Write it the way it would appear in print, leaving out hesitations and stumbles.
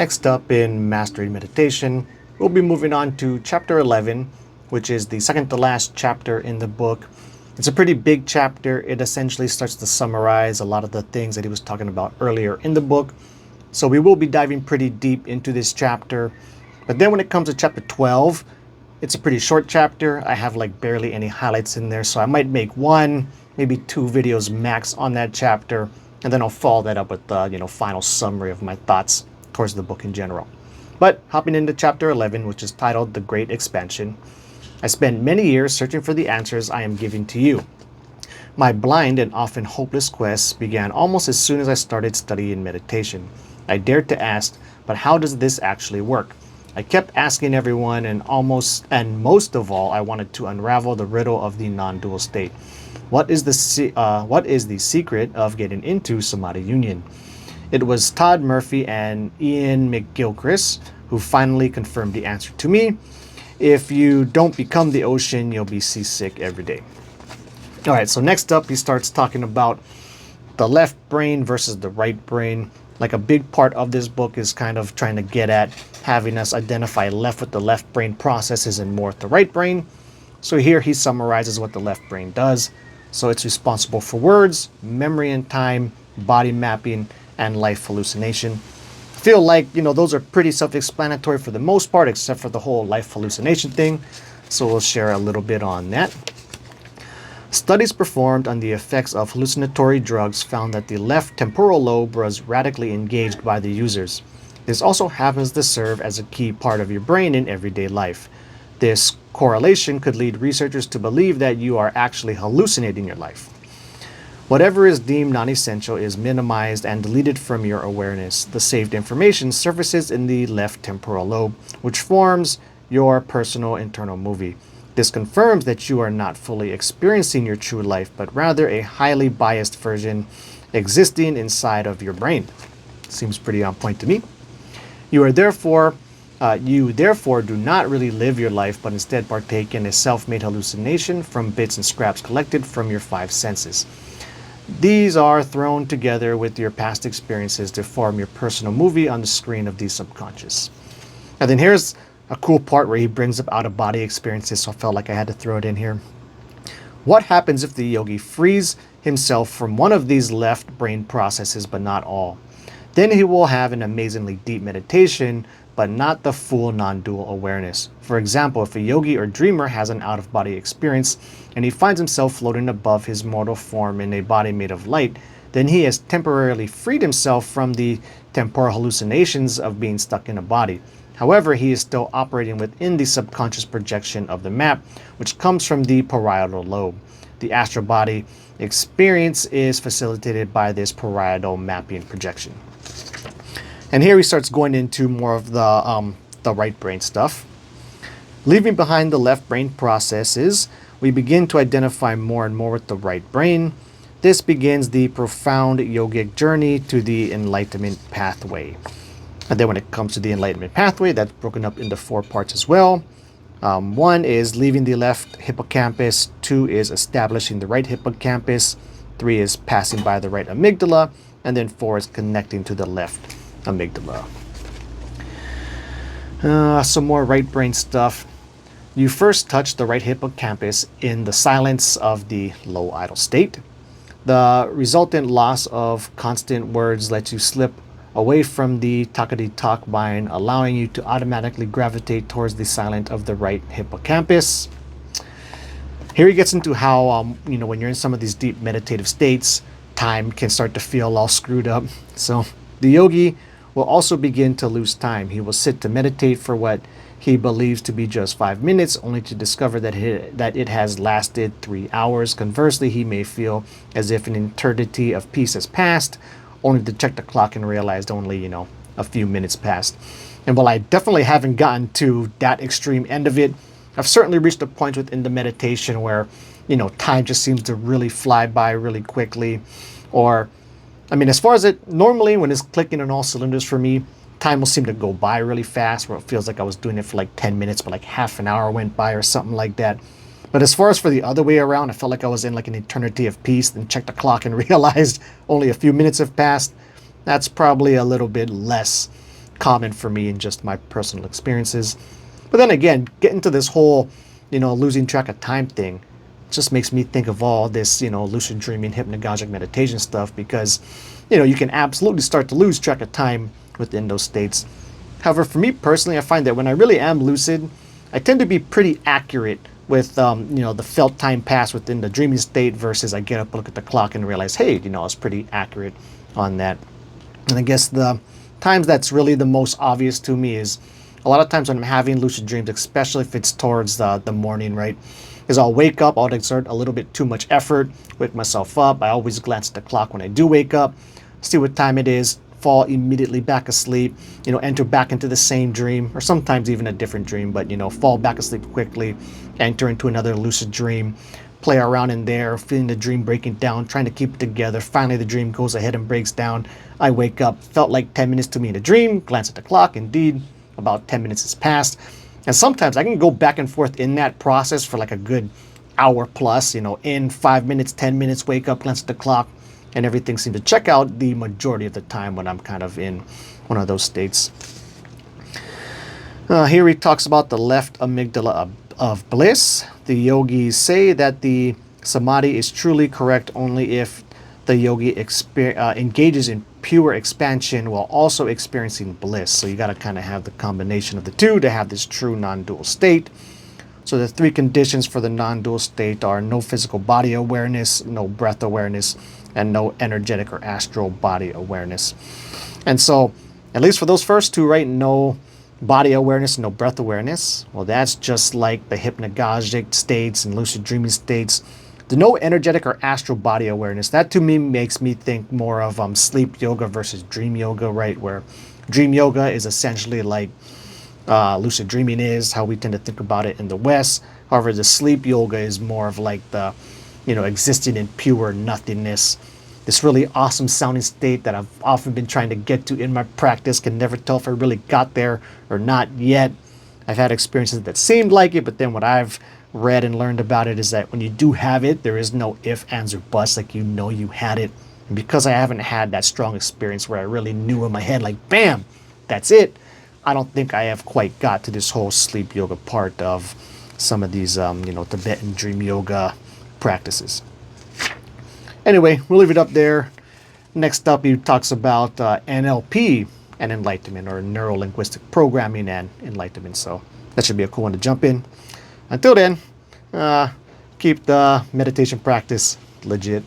Next up in Mastery Meditation, we'll be moving on to Chapter 11, which is the second to last chapter in the book. It's a pretty big chapter. It essentially starts to summarize a lot of the things that he was talking about earlier in the book. So we will be diving pretty deep into this chapter. But then when it comes to Chapter 12, it's a pretty short chapter. I have like barely any highlights in there, so I might make one, maybe two videos max on that chapter, and then I'll follow that up with the final summary of my thoughts towards the book in general. But hopping into Chapter 11, which is titled The Great Expansion, I spent many years searching for the answers I am giving to you. My blind and often hopeless quest began almost as soon as I started studying meditation. I dared to ask, but how does this actually work? I kept asking everyone, and most of all, I wanted to unravel the riddle of the non-dual state. What is the secret of getting into Samadhi Union? It was Todd Murphy and Ian McGilchrist who finally confirmed the answer to me. If you don't become the ocean, you'll be seasick every day. All right, so next up, he starts talking about the left brain versus the right brain. Like a big part of this book is kind of trying to get at having us identify left with the left brain processes and more with the right brain. So here he summarizes what the left brain does. So it's responsible for words, memory and time, body mapping, and life hallucination. I feel like, those are pretty self-explanatory for the most part, except for the whole life hallucination thing. So we'll share a little bit on that. Studies performed on the effects of hallucinatory drugs found that the left temporal lobe was radically engaged by the users. This also happens to serve as a key part of your brain in everyday life. This correlation could lead researchers to believe that you are actually hallucinating your life. Whatever is deemed non-essential is minimized and deleted from your awareness. The saved information surfaces in the left temporal lobe, which forms your personal internal movie. This confirms that you are not fully experiencing your true life, but rather a highly biased version existing inside of your brain. Seems pretty on point to me. You therefore do not really live your life, but instead partake in a self-made hallucination from bits and scraps collected from your five senses. These are thrown together with your past experiences to form your personal movie on the screen of the subconscious. And then here's a cool part where he brings up out-of-body experiences, so I felt like I had to throw it in here. What happens if the yogi frees himself from one of these left brain processes, but not all? Then he will have an amazingly deep meditation, but not the full non-dual awareness. For example, if a yogi or dreamer has an out-of-body experience and he finds himself floating above his mortal form in a body made of light, then he has temporarily freed himself from the temporal hallucinations of being stuck in a body. However, he is still operating within the subconscious projection of the map, which comes from the parietal lobe. The astral body experience is facilitated by this parietal mapping projection. And here he starts going into more of the right brain stuff. Leaving behind the left brain processes, we begin to identify more and more with the right brain. This begins the profound yogic journey to the enlightenment pathway. And then when it comes to the enlightenment pathway, that's broken up into 4 parts as well. 1 is leaving the left hippocampus. 2 is establishing the right hippocampus. 3 is passing by the right amygdala. And then 4 is connecting to the left amygdala. Some more right brain stuff. You first touch the right hippocampus in the silence of the low idle state. The resultant loss of constant words lets you slip away from the talkity-talk mind, allowing you to automatically gravitate towards the silent of the right hippocampus. Here he gets into how, when you're in some of these deep meditative states, time can start to feel all screwed up. So the yogi will also begin to lose time. He will sit to meditate for what he believes to be just 5 minutes, only to discover that it has lasted 3 hours. Conversely, he may feel as if an eternity of peace has passed, only to check the clock and realize only, a few minutes passed. And while I definitely haven't gotten to that extreme end of it, I've certainly reached a point within the meditation where, time just seems to really fly by really quickly. Or, as far as it, normally when it's clicking on all cylinders for me, time will seem to go by really fast, where it feels like I was doing it for like 10 minutes, but like half an hour went by or something like that. But as far as for the other way around, I felt like I was in like an eternity of peace, then checked the clock and realized only a few minutes have passed. That's probably a little bit less common for me in just my personal experiences. But then again, getting to this whole, losing track of time thing just makes me think of all this, lucid dreaming, hypnagogic meditation stuff, because, you can absolutely start to lose track of time within those states. However, for me personally, I find that when I really am lucid, I tend to be pretty accurate with, the felt time pass within the dreaming state versus I get up, look at the clock and realize, hey, I was pretty accurate on that. And I guess the times that's really the most obvious to me is a lot of times when I'm having lucid dreams, especially if it's towards the morning, right? Is I'll wake up, I'll exert a little bit too much effort, wake myself up. I always glance at the clock when I do wake up, see what time it is, fall immediately back asleep, enter back into the same dream, or sometimes even a different dream, but, fall back asleep quickly, enter into another lucid dream, play around in there, feeling the dream breaking down, trying to keep it together. Finally, the dream goes ahead and breaks down. I wake up, felt like 10 minutes to me in a dream, glance at the clock, indeed, about 10 minutes has passed. And sometimes I can go back and forth in that process for like a good hour plus, in 5 minutes, 10 minutes, wake up, glance at the clock, and everything seems to check out the majority of the time when I'm kind of in one of those states. Here he talks about the left amygdala of bliss. The yogis say that the samadhi is truly correct only if the yogi engages in pure expansion while also experiencing bliss. So you got to kind of have the combination of the two to have this true non-dual state. So the three conditions for the non-dual state are no physical body awareness, no breath awareness, and no energetic or astral body awareness. And so, at least for those first two, right, no body awareness, no breath awareness, well, that's just like the hypnagogic states and lucid dreaming states. The no energetic or astral body awareness, that to me makes me think more of sleep yoga versus dream yoga, right, where dream yoga is essentially like lucid dreaming is, how we tend to think about it in the West. However, the sleep yoga is more of like the, existing in pure nothingness. This really awesome sounding state that I've often been trying to get to in my practice. Can never tell if I really got there or not yet. I've had experiences that seemed like it, but then what I've read and learned about it is that when you do have it, there is no if, ands, or buts. Like, you had it. And because I haven't had that strong experience where I really knew in my head, like, bam, that's it, I don't think I have quite got to this whole sleep yoga part of some of these, Tibetan dream yoga practices. Anyway, we'll leave it up there. Next up, he talks about NLP and enlightenment, or neuro-linguistic programming and enlightenment. So that should be a cool one to jump in. Until then, keep the meditation practice legit.